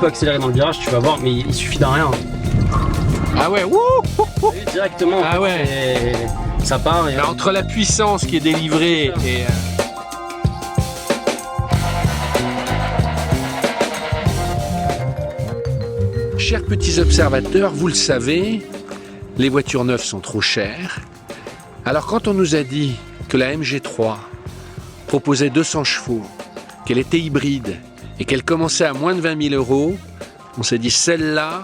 peu accélérer dans le virage, tu vas voir, mais il suffit d'un rien. Ah ouais, wouh, Directement, ah ouais. Ça part. Et... Entre la puissance qui est délivrée et... Chers petits observateurs, vous le savez, les voitures neuves sont trop chères. Alors quand on nous a dit que la MG3 proposait 200 chevaux, qu'elle était hybride et qu'elle commençait à moins de 20 000 €, on s'est dit celle-là,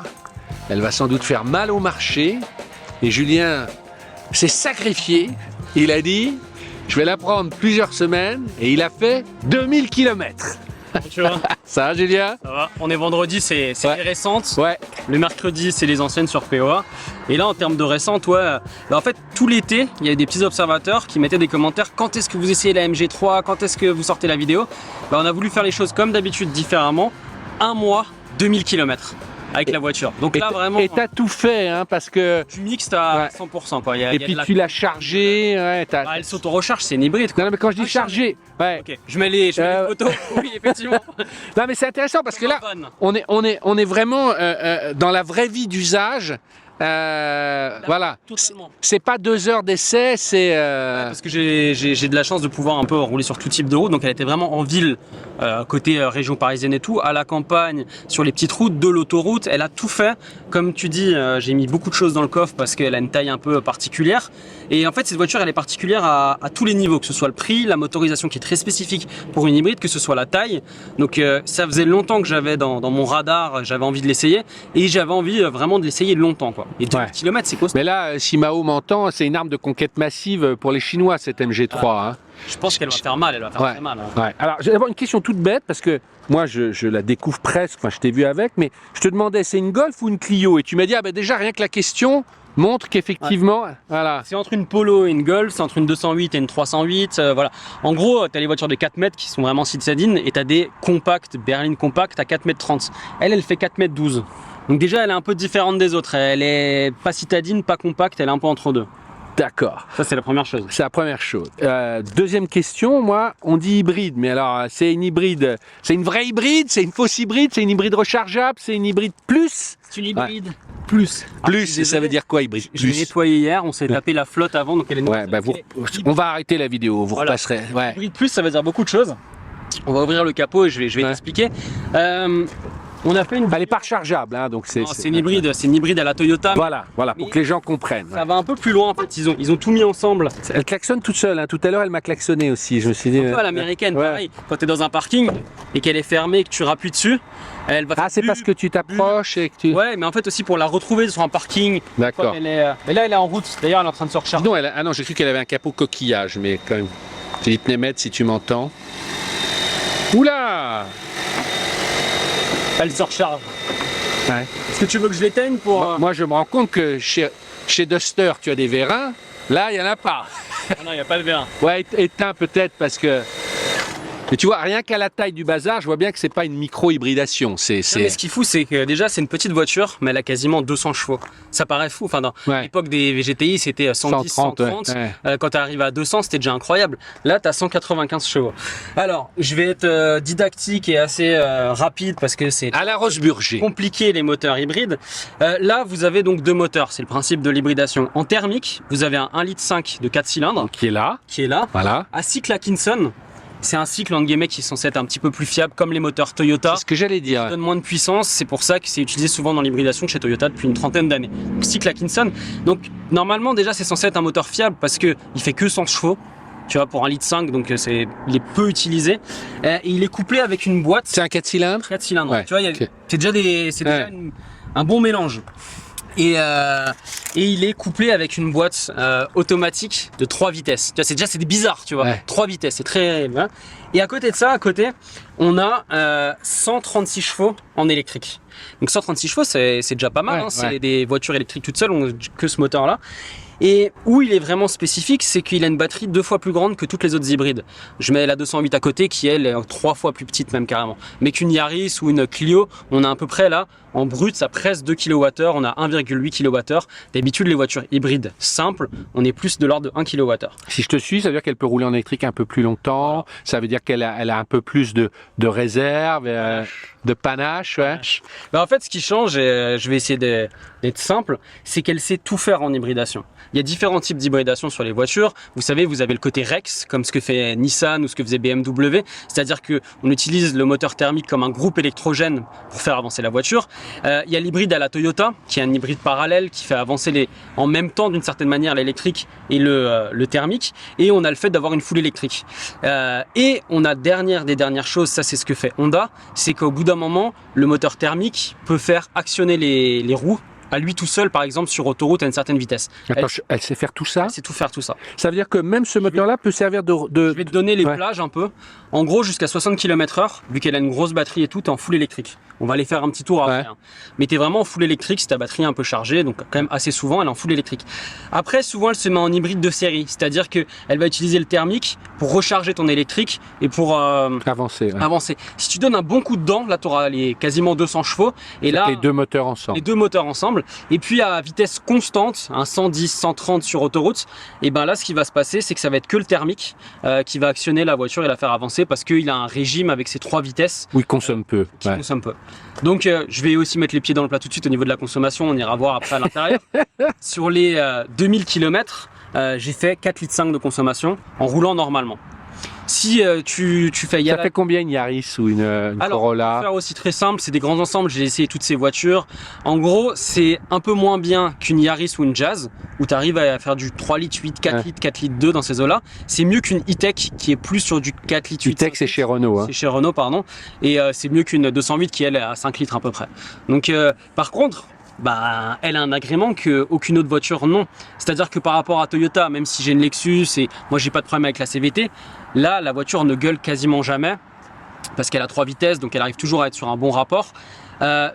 elle va sans doute faire mal au marché. Et Julien s'est sacrifié. Il a dit, je vais la prendre plusieurs semaines. Et il a fait 2000 km. Tu vois. Ça va, Julien? Ça va. On est vendredi, c'est les récentes. Ouais. Le mercredi, c'est les anciennes sur POA. Et là, en termes de récentes, ouais, bah en fait, tout l'été, il y avait des petits observateurs qui mettaient des commentaires. Quand est-ce que vous essayez la MG3? Quand est-ce que vous sortez la vidéo? Bah, on a voulu faire les choses comme d'habitude, différemment. Un mois, 2000 km. Avec la voiture. Donc là vraiment. Et t'as tout fait, hein, parce que. Tu mixes à 100%, quoi. Et puis tu l'as chargé. Ouais, bah, elle s'auto-recharge, c'est une hybride, quoi. Non, mais quand je dis chargé, ouais. Ok, je mets les photos. Oui, effectivement. Non, mais c'est intéressant parce que là, on est vraiment dans la vraie vie d'usage. Voilà, c'est pas 2 heures d'essai, c'est... Parce que j'ai de la chance de pouvoir un peu rouler sur tout type de route, donc elle était vraiment en ville, côté région parisienne et tout, à la campagne, sur les petites routes de l'autoroute, elle a tout fait. Comme tu dis, j'ai mis beaucoup de choses dans le coffre parce qu'elle a une taille un peu particulière. Et en fait, cette voiture, elle est particulière à tous les niveaux, que ce soit le prix, la motorisation qui est très spécifique pour une hybride, que ce soit la taille. Donc ça faisait longtemps que j'avais dans mon radar, j'avais envie de l'essayer, et j'avais envie vraiment de l'essayer longtemps, quoi. Et 2 km, c'est costaud. Mais là, si Mao m'entend, c'est une arme de conquête massive pour les Chinois, cette MG3. Hein. Je pense qu'elle va faire mal, elle va faire très mal. Hein. Ouais. Alors, j'ai d'abord une question toute bête, parce que moi, je la découvre presque, enfin, je t'ai vu avec, mais je te demandais, c'est une Golf ou une Clio? Et tu m'as dit, ah ben déjà, rien que la question montre qu'effectivement, voilà. C'est entre une Polo et une Golf, c'est entre une 208 et une 308, voilà. En gros, tu as les voitures de 4 mètres qui sont vraiment citadines, et tu as des compacts, berlines compactes à 4 mètres 30. Elle fait 4 mètres 12. Donc déjà, elle est un peu différente des autres. Elle est pas citadine, pas compacte, elle est un peu entre deux. D'accord. Ça, c'est la première chose. C'est la première chose. Deuxième question, moi, on dit hybride, mais alors, c'est une hybride, c'est une vraie hybride, c'est une fausse hybride, c'est une hybride rechargeable, c'est une hybride plus? C'est une hybride plus. Plus, et ça veut dire quoi, hybride? Je l'ai nettoyé hier, on s'est tapé la flotte avant, donc elle est ouais, bah on va arrêter la vidéo, vous repasserez. Ouais. Hybride plus, ça veut dire beaucoup de choses. On va ouvrir le capot et je vais t'expliquer. On a fait une... Elle n'est pas rechargeable, hein, donc c'est une hybride à la Toyota. Voilà, pour que les gens comprennent. Ça va un peu plus loin en fait, ils ont tout mis ensemble. Elle klaxonne toute seule, hein. Tout à l'heure elle m'a klaxonné aussi, je me suis dit... Un peu à l'américaine, pareil. Quand tu es dans un parking et qu'elle est fermée et que tu rappuies dessus, elle va... Ah, c'est parce que tu t'approches et que tu... Ouais, mais en fait aussi pour la retrouver sur un parking. D'accord. Mais là elle est en route, d'ailleurs elle est en train de se recharger. Non, ah non, j'ai cru qu'elle avait un capot coquillage, mais quand même... Philippe Nemeth, si tu m'entends... Oula! Elle se recharge. Ouais. Est-ce que tu veux que je l'éteigne pour... Moi, je me rends compte que chez Duster, tu as des vérins. Là, il n'y en a pas. Ah non, il n'y a pas de vérin. Ouais, éteint peut-être parce que... Mais tu vois, rien qu'à la taille du bazar, je vois bien que c'est pas une micro-hybridation. Mais ce qui est fou, c'est que déjà, c'est une petite voiture, mais elle a quasiment 200 chevaux. Ça paraît fou. Enfin, dans l'époque des VGTI, c'était 110, 130. Ouais. Quand tu arrives à 200, c'était déjà incroyable. Là, tu as 195 chevaux. Alors, je vais être didactique et assez rapide parce que c'est à la Rocheburger. Compliqué les moteurs hybrides. Là, vous avez donc 2 moteurs. C'est le principe de l'hybridation. En thermique, vous avez un 1,5 litre de 4 cylindres. Qui est là. Voilà. À cycle Atkinson. C'est un cycle en guillemets qui est censé être un petit peu plus fiable comme les moteurs Toyota. C'est ce que j'allais dire. Qui donne moins de puissance, c'est pour ça que c'est utilisé souvent dans l'hybridation chez Toyota depuis une trentaine d'années. Cycle Atkinson. Donc normalement déjà c'est censé être un moteur fiable parce que il fait que 100 chevaux. Tu vois, pour 1,5 litre, donc il est peu utilisé. Et il est couplé avec une boîte. C'est un 4 cylindres. 4 cylindres. Ouais. Tu vois, c'est déjà un bon mélange. Et il est couplé avec une boîte automatique de 3 vitesses. Tu vois, c'est bizarre, tu vois. Ouais. 3 vitesses, c'est très... Hein. Et à côté de ça, on a 136 chevaux en électrique. Donc 136 chevaux, c'est déjà pas mal. C'est des voitures électriques toutes seules, on que ce moteur-là. Et où il est vraiment spécifique, c'est qu'il a une batterie 2 fois plus grande que toutes les autres hybrides. Je mets la 208 à côté qui elle est 3 fois plus petite même carrément. Mais qu'une Yaris ou une Clio, on a à peu près là En brut, ça presse 2 kWh, on a 1,8 kWh. D'habitude, les voitures hybrides simples, on est plus de l'ordre de 1 kWh. Si je te suis, ça veut dire qu'elle peut rouler en électrique un peu plus longtemps, voilà. Ça veut dire qu'elle a un peu plus de réserve, de panache. Ouais. Ben en fait, ce qui change, et je vais essayer d'être simple, c'est qu'elle sait tout faire en hybridation. Il y a différents types d'hybridation sur les voitures. Vous savez, vous avez le côté Rex, comme ce que fait Nissan ou ce que faisait BMW. C'est-à-dire qu'on utilise le moteur thermique comme un groupe électrogène pour faire avancer la voiture. Il y a l'hybride à la Toyota, qui est un hybride parallèle, qui fait avancer en même temps, d'une certaine manière, l'électrique et le thermique. Et on a le fait d'avoir une foule électrique. Et on a des dernières choses, ça c'est ce que fait Honda, c'est qu'au bout d'un moment, le moteur thermique peut faire actionner les roues à lui tout seul, par exemple, sur autoroute à une certaine vitesse. Attends, elle sait faire tout ça? Elle sait tout faire, tout ça. Ça veut dire que même ce moteur-là peut servir de... Je vais te donner les plages un peu. En gros, jusqu'à 60 km/h, vu qu'elle a une grosse batterie et tout, t'es en full électrique. On va aller faire un petit tour après. Hein. Mais t'es vraiment en full électrique si ta batterie est un peu chargée, donc quand même assez souvent, elle est en full électrique. Après, souvent, elle se met en hybride de série, c'est-à-dire qu'elle va utiliser le thermique pour recharger ton électrique et pour avancer. Si tu donnes un bon coup de dent, là, tu auras quasiment 200 chevaux. Et là, les deux moteurs ensemble. Et puis à vitesse constante, 110, 130 sur autoroute, et ben là, ce qui va se passer, c'est que ça va être que le thermique qui va actionner la voiture et la faire avancer parce qu'il a un régime avec ses 3 vitesses. Où il consomme peu. Consomme peu. Donc, je vais aussi mettre les pieds dans le plat tout de suite au niveau de la consommation. On ira voir après à l'intérieur. Sur les 2000 km, j'ai fait 4,5 litres de consommation en roulant normalement. Si tu fais... Ça fait combien une Yaris ou une Corolla? Pour faire aussi très simple, c'est des grands ensembles, j'ai essayé toutes ces voitures. En gros, c'est un peu moins bien qu'une Yaris ou une Jazz, où tu arrives à faire du 3 litres 8, 4 litres, 4 litres 2 dans ces eaux-là. C'est mieux qu'une E-Tech qui est plus sur du 4 litres 8. E-Tech, c'est chez Renault. C'est chez Renault, pardon. Et c'est mieux qu'une 208 qui, elle, est à 5 litres à peu près. Donc, par contre... elle a un agrément qu'aucune autre voiture non. C'est-à-dire que par rapport à Toyota, même si j'ai une Lexus et moi j'ai pas de problème avec la CVT, là la voiture ne gueule quasiment jamais parce qu'elle a 3 vitesses, donc elle arrive toujours à être sur un bon rapport.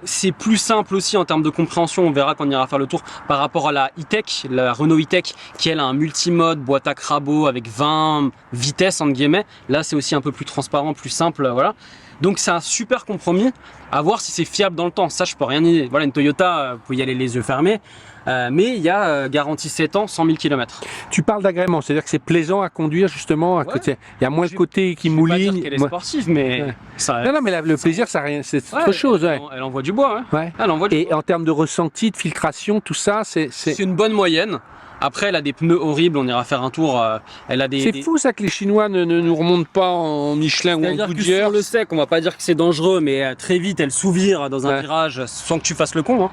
C'est plus simple aussi en termes de compréhension, on verra quand on ira faire le tour, par rapport à la E-Tech, la Renault E-Tech qui elle a un multimode, boîte à crabot avec 20 vitesses entre guillemets. Là c'est aussi un peu plus transparent, plus simple, voilà. Donc c'est un super compromis, à voir si c'est fiable dans le temps. Ça je peux rien dire. Voilà, une Toyota, vous pouvez y aller les yeux fermés. Mais il y a garantie 7 ans, 100 000 km. Tu parles d'agrément, c'est-à-dire que c'est plaisant à conduire justement. Il y a moins le côté qui mouline. Je vais pas dire qu'elle est sportive, mais... Ça, non, mais le plaisir, c'est autre chose. Elle envoie du bois. Elle envoie du bois. En termes de ressenti, de filtration, tout ça, c'est une bonne moyenne. Après, elle a des pneus horribles, on ira faire un tour. C'est fou ça que les Chinois ne nous remontent pas en Michelin ou en Goodyear. Sur le sec, on va pas dire que c'est dangereux, mais très vite, elle s'ouvre dans un virage sans que tu fasses le con. Hein.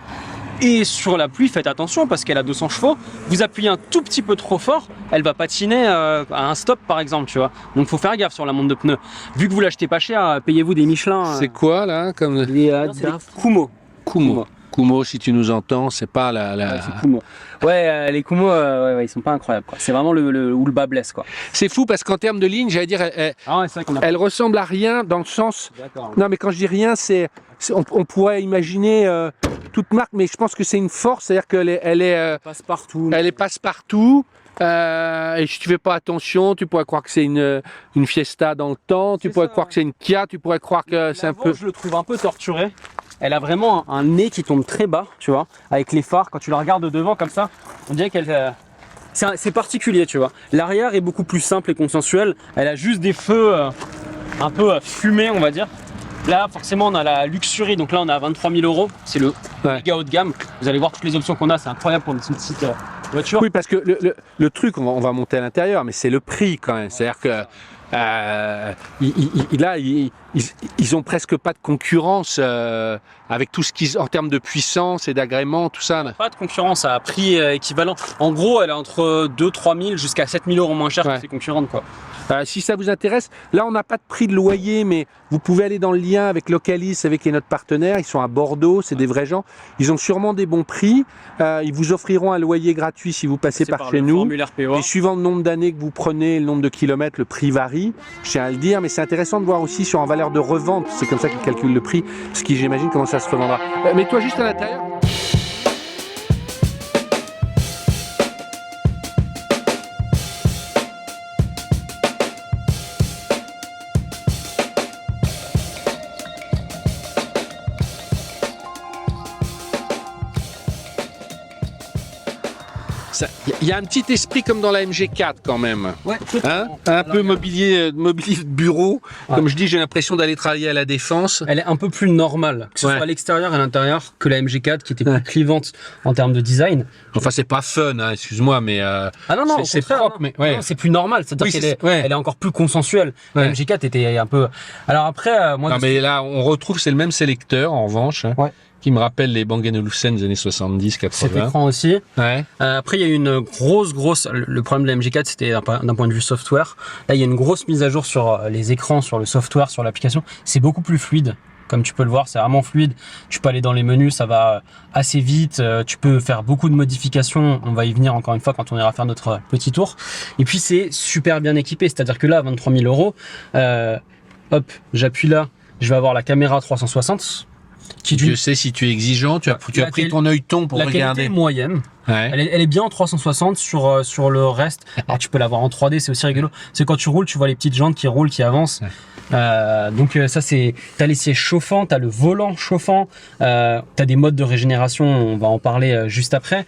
Et sur la pluie, faites attention parce qu'elle a 200 chevaux. Vous appuyez un tout petit peu trop fort, elle va patiner à un stop par exemple, tu vois. Donc faut faire gaffe sur la montre de pneus. Vu que vous l'achetez pas cher, payez-vous des Michelin. C'est quoi là comme les Kumho. Kumho, si tu nous entends, c'est pas la... Ouais, c'est Kumho. Les Kumho, ils sont pas incroyables. C'est vraiment où le bas blesse, quoi. C'est fou parce qu'en termes de ligne, j'allais dire, elle ressemble à rien dans le sens... Non, mais quand je dis rien, on pourrait imaginer toute marque, mais je pense que c'est une force, c'est-à-dire qu'elle est passe-partout. Elle est passe-partout. Et si tu fais pas attention, tu pourrais croire que c'est une Fiesta dans le temps, tu pourrais croire que c'est une Kia, tu pourrais croire que c'est un peu... Je le trouve un peu torturé. Elle a vraiment un nez qui tombe très bas, tu vois, avec les phares. Quand tu la regardes de devant comme ça, on dirait qu'elle... C'est particulier, tu vois. L'arrière est beaucoup plus simple et consensuel. Elle a juste des feux un peu fumés, on va dire. Là, forcément, on a la Luxury. Donc là, on est à 23 000 €. C'est le méga haut de gamme. Vous allez voir toutes les options qu'on a. C'est incroyable pour une petite voiture. Oui, parce que le truc, on va monter à l'intérieur, mais c'est le prix quand même. C'est-à-dire que... ils ont presque pas de concurrence avec tout ce qu'ils en termes de puissance et d'agrément, tout ça. Pas de concurrence à prix équivalent. En gros, elle est entre 2-3 000 jusqu'à 7 000 € moins cher que ses concurrentes, quoi. Si ça vous intéresse, là on n'a pas de prix de loyer, mais vous pouvez aller dans le lien avec Localis, avec notre partenaire. Ils sont à Bordeaux, c'est des vrais gens. Ils ont sûrement des bons prix. Ils vous offriront un loyer gratuit si vous passez par chez nous. Et suivant le nombre d'années que vous prenez, le nombre de kilomètres, le prix varie. Je tiens à le dire, mais c'est intéressant de voir aussi sur en valeur de revente. C'est comme ça qu'ils calculent le prix, ce qui j'imagine comment ça se revendra. Mets-toi juste à l'intérieur. Il y a un petit esprit comme dans la MG4 quand même. Ouais, Hein, un peu mobilier de bureau. Ouais. Comme je dis, j'ai l'impression d'aller travailler à la Défense. elle est un peu plus normale, que ce Ouais. soit à l'extérieur et à l'intérieur, que la MG4 qui était plus clivante en termes de design. Enfin, c'est pas fun, hein, excuse-moi, mais Ah non, non, au c'est contraire, propre, non. mais ouais. Non, c'est plus normal, c'est-à-dire Oui, qu'elle c'est- est, ouais. elle est encore plus consensuelle. La Ouais. MG4 était un peu... Alors après, moi... Non, mais là, on retrouve, c'est le même sélecteur, en revanche, hein, Ouais. qui me rappelle les Bang & Olufsen des années cet 70-80. écran aussi. Ouais. Après, il y a eu une grosse... Le problème de la MG4, c'était d'un point de vue software. Là, il y a une grosse mise à jour sur les écrans, sur le software, sur l'application. C'est beaucoup plus fluide. Comme tu peux le voir, c'est vraiment fluide. Tu peux aller dans les menus, ça va assez vite. Tu peux faire beaucoup de modifications. On va y venir encore une fois quand on ira faire notre petit tour. Et puis, c'est super bien équipé. C'est-à-dire que là, à 23 000 euros, hop, j'appuie là. Je vais avoir la caméra 360. Qui Tu sais, si tu es exigeant, tu as La pris quali- ton œilleton pour la qualité regarder. est moyenne. Ouais. Elle est bien en 360 sur le reste. Alors tu peux l'avoir en 3D, c'est aussi rigolo. C'est quand tu roules, tu vois les petites jantes qui roulent, qui avancent. Donc ça c'est, t'as les sièges chauffants, t'as le volant chauffant, t'as des modes de régénération, on va en parler juste après.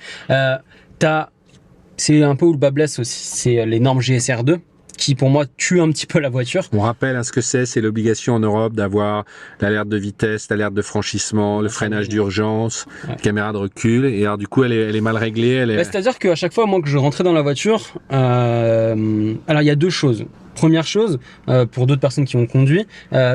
C'est un peu où le bas blesse aussi, c'est les normes GSR2 qui pour moi tuent un petit peu la voiture. On rappelle hein, ce que c'est l'obligation en Europe d'avoir l'alerte de vitesse, l'alerte de franchissement, le freinage d'urgence, Ouais. caméra de recul. Et alors du coup, elle est mal réglée. Elle est... Bah, c'est-à-dire qu'à chaque fois, moi, que je rentrais dans la voiture, alors il y a deux choses. Première chose, pour d'autres personnes qui ont conduit,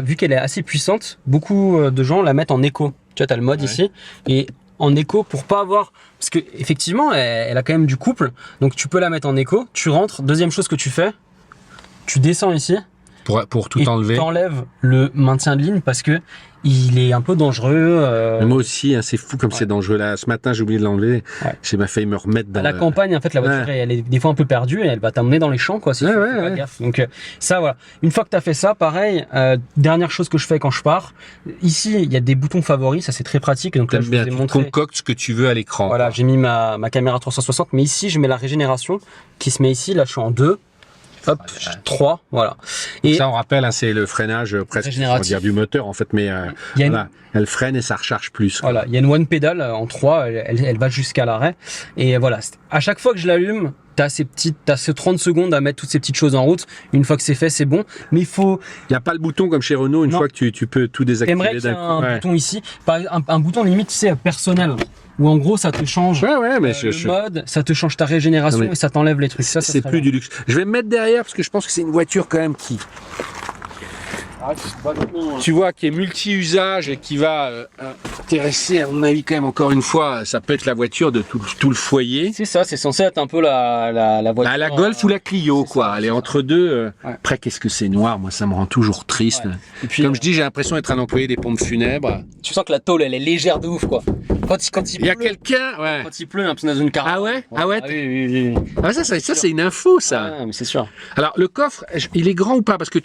vu qu'elle est assez puissante, beaucoup de gens la mettent en éco. Tu vois, tu as le mode Ouais. ici, et en éco pour pas avoir... Parce que effectivement, elle a quand même du couple, donc tu peux la mettre en éco, tu rentres, deuxième chose que tu fais, tu descends ici, pour tout et enlever. t'enlèves le maintien de ligne parce que il est un peu dangereux. Mais moi aussi, hein, c'est fou comme Ouais. c'est dangereux. Là, ce matin, j'ai oublié de l'enlever. Ouais. J'ai failli me remettre dans À la le- campagne, en fait, la voiture, elle est des fois un peu perdue et elle va t'emmener dans les champs, quoi, si Ouais, tu ouais, fais pas ouais. gaffe. Donc, ça, voilà. Une fois que tu as fait ça, pareil, dernière chose que je fais quand je pars, ici, il y a des boutons favoris, ça c'est très pratique. Donc là, T'aimes je bien, vous ai tu montré. concoctes ce que tu veux à l'écran. Voilà, j'ai mis ma caméra 360, mais ici, je mets la régénération qui se met ici. Là, je suis en 2. Hop, 3, voilà. Et Ça, on rappelle, hein, c'est le freinage presque, on va Régénératif. dire du moteur en fait, mais il y a une, voilà, elle freine et ça recharge plus. quoi. voilà, il y a une one pedal en 3, elle va jusqu'à l'arrêt. Et voilà, à chaque fois que je l'allume, t'as ces 30 secondes à mettre toutes ces petites choses en route. Une fois que c'est fait, c'est bon. Mais il faut, Il n'y a pas le bouton comme chez Renault, une Non. fois que tu peux tout désactiver t'aimerais qu'il y ait d'un un coup. Ouais. bouton ici, un bouton limite, tu sais, personnel, où en gros, ça te change Ouais, mais le mode, ça te change ta régénération Non, mais et ça t'enlève les trucs. Ça c'est serait plus bien. du luxe. Je vais me mettre derrière parce que je pense que c'est une voiture quand même qui, tu vois, qui est multi-usage et qui va intéresser, à mon avis, quand même, encore une fois, ça peut être la voiture de tout le foyer. C'est ça, c'est censé être un peu la voiture. Bah, la Golf ou la Clio, c'est quoi. ça, Elle c'est est ça. entre deux. Ouais. Après, qu'est-ce que c'est noir? Moi, ça me rend toujours triste. Ouais. Et puis, Comme je dis, j'ai l'impression d'être un employé des pompes funèbres. tu sens que la tôle, elle est légère de ouf, quoi. Quand il Il y a pleut, quelqu'un, ouais. quand il pleut, un peu dans une caravane. Ah ouais? Ah ouais? oui. Ah, ça c'est une info, ça. Ouais, mais c'est sûr. Alors, le coffre, il est grand ou pas? Parce que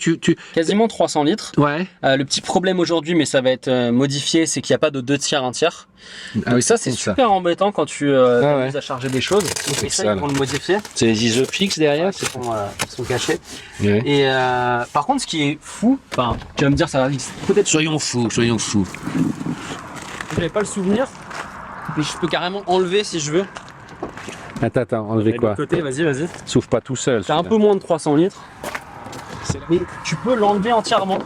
Quasiment 300 litres. ouais. Le petit problème aujourd'hui, mais ça va être modifié, c'est qu'il n'y a pas de 2 tiers, 1 tiers. Ah oui, ça, c'est super embêtant quand tu t'amuses à charger des choses. Et ça, ça, ils vont le modifier. C'est les isofix derrière. Ils sont cachés. Ouais. Et par contre, ce qui est fou, enfin, tu vas me dire, ça va peut-être. Soyons fous. Je n'avais pas le souvenir, mais je peux carrément enlever si je veux. Attends, enlevez De quoi? l'autre côté, vas-y. S'ouvre pas tout seul. C'est un peu moins de 300 litres. Mais tu peux l'enlever entièrement.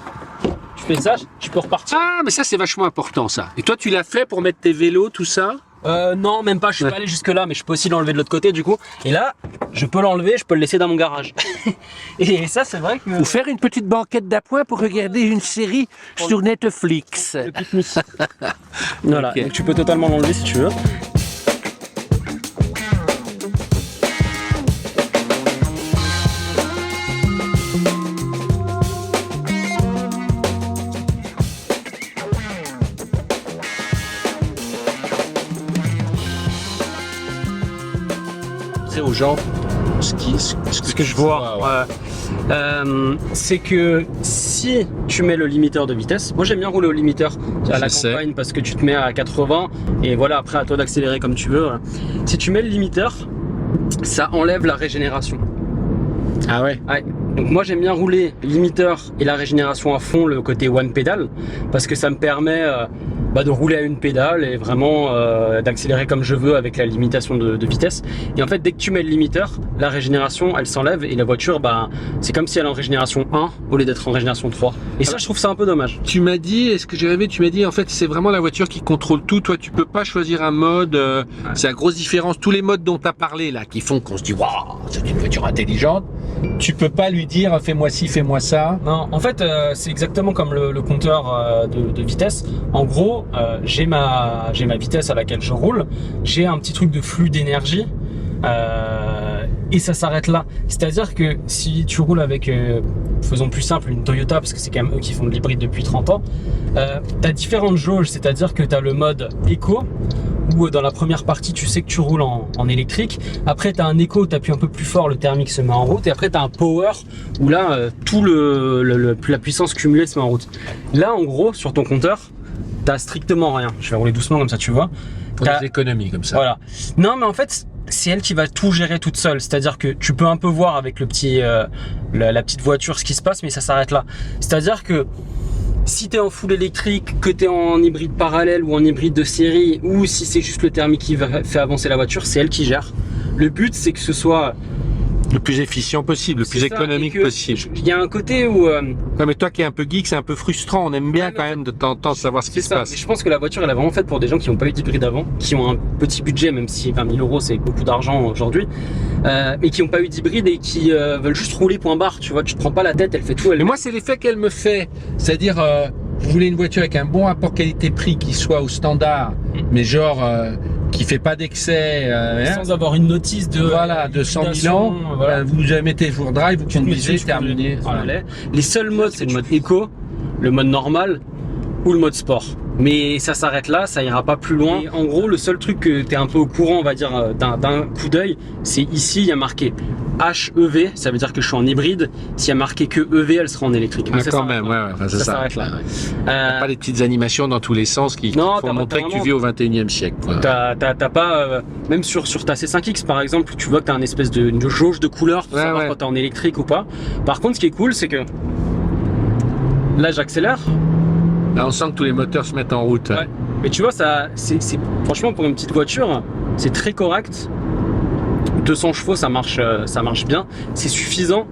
Tu fais ça, tu peux repartir. Ah, mais ça, c'est vachement important, ça. Et toi, tu l'as fait pour mettre tes vélos, tout ça? Non, même pas, je suis Ouais. pas allé jusque là, mais je peux aussi l'enlever de l'autre côté du coup. Et là, je peux l'enlever, je peux le laisser dans mon garage. Et ça, c'est vrai que. Ou faire une petite banquette d'appoint pour regarder une série sur Netflix. Le pique-nique. Voilà, Ok. donc tu peux totalement l'enlever si tu veux. Aux gens Ce que je vois, c'est que si tu mets le limiteur de vitesse, moi j'aime bien rouler au limiteur à la Je sais. campagne parce que tu te mets à 80 et voilà, après à toi d'accélérer comme tu veux. Si tu mets le limiteur, ça enlève la régénération. Ah ouais. Ouais. Donc moi j'aime bien rouler limiteur et la régénération à fond, le côté one pedal, parce que ça me permet de rouler à une pédale et vraiment d'accélérer comme je veux avec la limitation de vitesse. Et en fait, dès que tu mets le limiteur, la régénération, elle s'enlève et la voiture, c'est comme si elle est en régénération 1 au lieu d'être en régénération 3. Et ça, je trouve ça un peu dommage. Tu m'as dit, est-ce que j'ai rêvé? Tu m'as dit, en fait, c'est vraiment la voiture qui contrôle tout. Toi, tu peux pas choisir un mode. C'est la grosse différence. Tous les modes dont tu as parlé, là, qui font qu'on se dit, waouh, c'est une voiture intelligente. Tu peux pas lui dire, fais-moi ci, fais-moi ça. Non, en fait, c'est exactement comme le compteur de vitesse. En gros, j'ai ma vitesse à laquelle je roule. J'ai un petit truc de flux d'énergie. Et ça s'arrête là. C'est-à-dire que si tu roules avec, faisons plus simple, une Toyota, parce que c'est quand même eux qui font de l'hybride depuis 30 ans, tu as différentes jauges, c'est-à-dire que tu as le mode éco, où dans la première partie, tu sais que tu roules en électrique. Après, tu as un éco, tu appuies un peu plus fort, le thermique se met en route. Et après, tu as un power, où là, tout la puissance cumulée se met en route. Là, en gros, sur ton compteur, tu n'as strictement rien. Je vais rouler doucement, comme ça tu vois. Pour des économies, comme ça. Voilà. Non, mais en fait, c'est elle qui va tout gérer toute seule. C'est-à-dire que tu peux un peu voir avec le petit, la petite voiture ce qui se passe, mais ça s'arrête là. C'est-à-dire que si tu es en full électrique, que tu es en hybride parallèle ou en hybride de série, ou si c'est juste le thermique qui fait avancer la voiture, c'est elle qui gère. Le but, c'est que ce soit le plus efficient possible, le plus économique possible. Il y a un côté où... Ouais, mais toi qui es un peu geek, c'est un peu frustrant. On aime bien quand même de temps en temps savoir ce qui se passe. Mais je pense que la voiture, elle est vraiment faite pour des gens qui n'ont pas eu d'hybride avant, qui ont un petit budget, même si 20 000 euros, c'est beaucoup d'argent aujourd'hui, mais qui n'ont pas eu d'hybride et qui veulent juste rouler point barre. Tu vois, tu te prends pas la tête, elle fait tout. Mais moi, c'est l'effet qu'elle me fait. C'est-à-dire, vous voulez une voiture avec un bon rapport qualité-prix qui soit au standard, mais genre... qui fait pas d'excès, sans avoir une notice de 100 000 ans, voilà. Vous mettez jour drive, vous conduisez, terminé. Voilà. Les seuls modes, c'est le mode éco, le mode normal ou le mode sport. Mais ça s'arrête là, ça ira pas plus loin. Et en gros, le seul truc que tu es un peu au courant, on va dire, d'un coup d'œil, c'est ici, il y a marqué HEV, ça veut dire que je suis en hybride. S'il y a marqué que EV, elle sera en électrique. Mais quand même, ça s'arrête là. Pas des petites animations dans tous les sens qui font montrer que tu vis au 21e siècle. T'as pas, même sur ta C5X par exemple, tu vois que tu as une espèce de jauge de couleur pour savoir quand tu es en électrique ou pas. Par contre, ce qui est cool, c'est que là, j'accélère. Là, on sent que tous les moteurs se mettent en route. Ouais. Mais tu vois, c'est franchement, pour une petite voiture, c'est très correct. 200 chevaux, ça marche bien. C'est suffisant.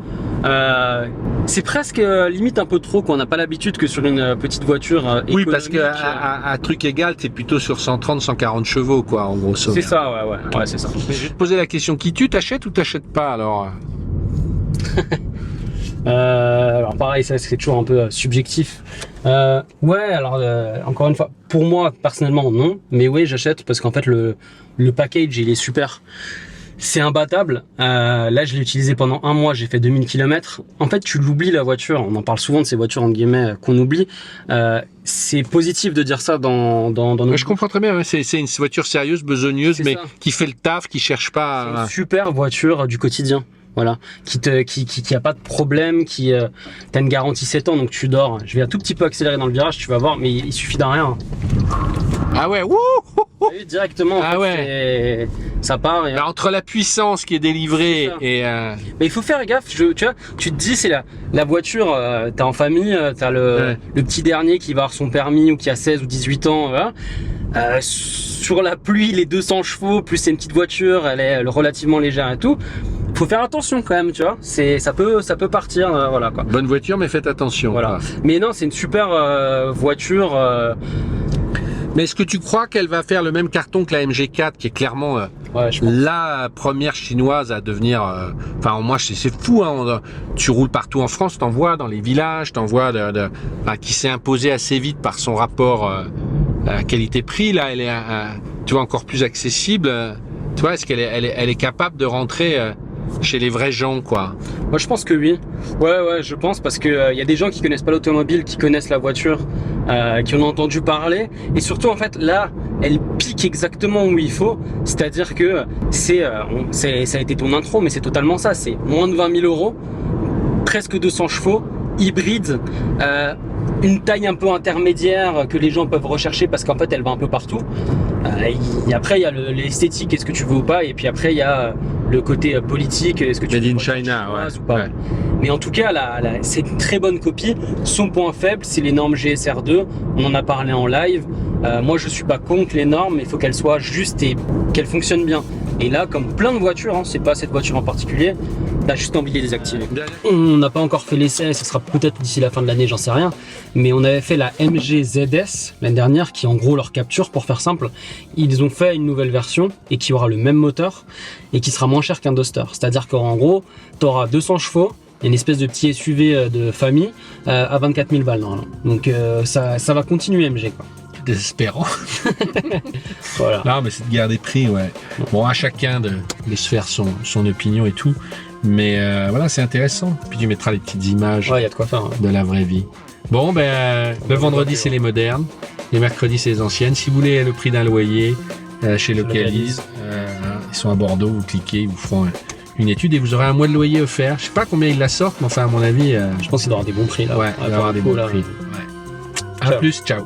C'est presque limite un peu trop, qu'on n'a pas l'habitude que sur une petite voiture économique. Oui, parce qu'à truc égal, t'es plutôt sur 130, 140 chevaux, quoi, en gros. C'est ça, ouais, c'est ça. Mais je vais te poser la question, qui t'achètes ou t'achètes pas, alors? Alors pareil, ça c'est toujours un peu subjectif. Encore une fois, pour moi personnellement non, mais oui, j'achète parce qu'en fait le package il est super. C'est imbattable. Là, je l'ai utilisé pendant un mois, j'ai fait 2000 km. En fait, tu l'oublies la voiture. On en parle souvent de ces voitures entre guillemets qu'on oublie. C'est positif de dire ça dans nos... Je comprends très bien. C'est une voiture sérieuse, besogneuse, mais qui fait le taf, qui cherche pas. C'est une super voiture du quotidien. Voilà, qui a pas de problème, t'as une garantie 7 ans, donc tu dors. Je vais un tout petit peu accélérer dans le virage, tu vas voir, mais il suffit d'un rien. Ah ouais, wouh! Directement, ça part. Et... entre la puissance qui est délivrée et... Mais il faut faire gaffe, tu vois, tu te dis, c'est la voiture, t'es en famille, t'as le petit dernier qui va avoir son permis ou qui a 16 ou 18 ans, voilà. Sur la pluie, les 200 chevaux, plus c'est une petite voiture, elle est relativement légère et tout. Faut faire attention quand même, tu vois. Ça peut partir, voilà quoi. Bonne voiture, mais faites attention. Voilà. Mais non, c'est une super voiture. Mais est-ce que tu crois qu'elle va faire le même carton que la MG4, qui est clairement la première chinoise à devenir... Enfin, moi, c'est fou, hein. Tu roules partout en France, t'en vois dans les villages, t'en vois qui s'est imposée assez vite par son rapport qualité-prix. Là, elle est, tu vois, encore plus accessible. Tu vois, est-ce qu'elle est capable de rentrer chez les vrais gens, quoi? Moi, je pense que oui. Ouais, je pense, parce que y a des gens qui connaissent pas l'automobile, qui connaissent la voiture, qui en ont entendu parler, et surtout, en fait, là, elle pique exactement où il faut. C'est-à-dire que ça a été ton intro, mais c'est totalement ça. C'est moins de 20 000 euros, presque 200 chevaux, hybride, une taille un peu intermédiaire que les gens peuvent rechercher parce qu'en fait elle va un peu partout. Et après il y a l'esthétique, est-ce que tu veux ou pas, et puis après il y a le côté politique, est-ce que tu Made veux in China, ouais. ou pas. Ouais. Mais en tout cas, c'est une très bonne copie. Son point faible, c'est les normes GSR2. On en a parlé en live. Moi, je suis pas contre les normes, mais il faut qu'elles soient justes et qu'elles fonctionnent bien. Et là, comme plein de voitures, c'est pas cette voiture en particulier, t'as juste envie de les désactiver. On n'a pas encore fait l'essai, ce sera peut-être d'ici la fin de l'année, j'en sais rien. Mais on avait fait la MG ZS l'année dernière, qui est en gros leur capture, pour faire simple. Ils ont fait une nouvelle version et qui aura le même moteur et qui sera moins cher qu'un Duster. C'est-à-dire qu'en gros, tu auras 200 chevaux, une espèce de petit SUV de famille à 24 000 balles normalement. Donc ça va continuer MG quoi. Désespérant. Voilà. Non, mais c'est de garder prix, ouais. Bon, à chacun de se faire son opinion et tout. Mais voilà, c'est intéressant. Puis tu mettras les petites images Ouais, il y a de quoi faire. de la vraie vie. Bon, le vendredi, c'est les modernes. Les mercredis, c'est les anciennes. Si vous voulez le prix d'un loyer chez Localise, ils sont à Bordeaux, vous cliquez, ils vous feront une étude et vous aurez un mois de loyer offert. Je sais pas combien ils la sortent, mais enfin, à mon avis... Je pense qu'il doit y avoir des bons prix là. Ouais, il doit y avoir des bons prix. Ouais. À plus, ciao.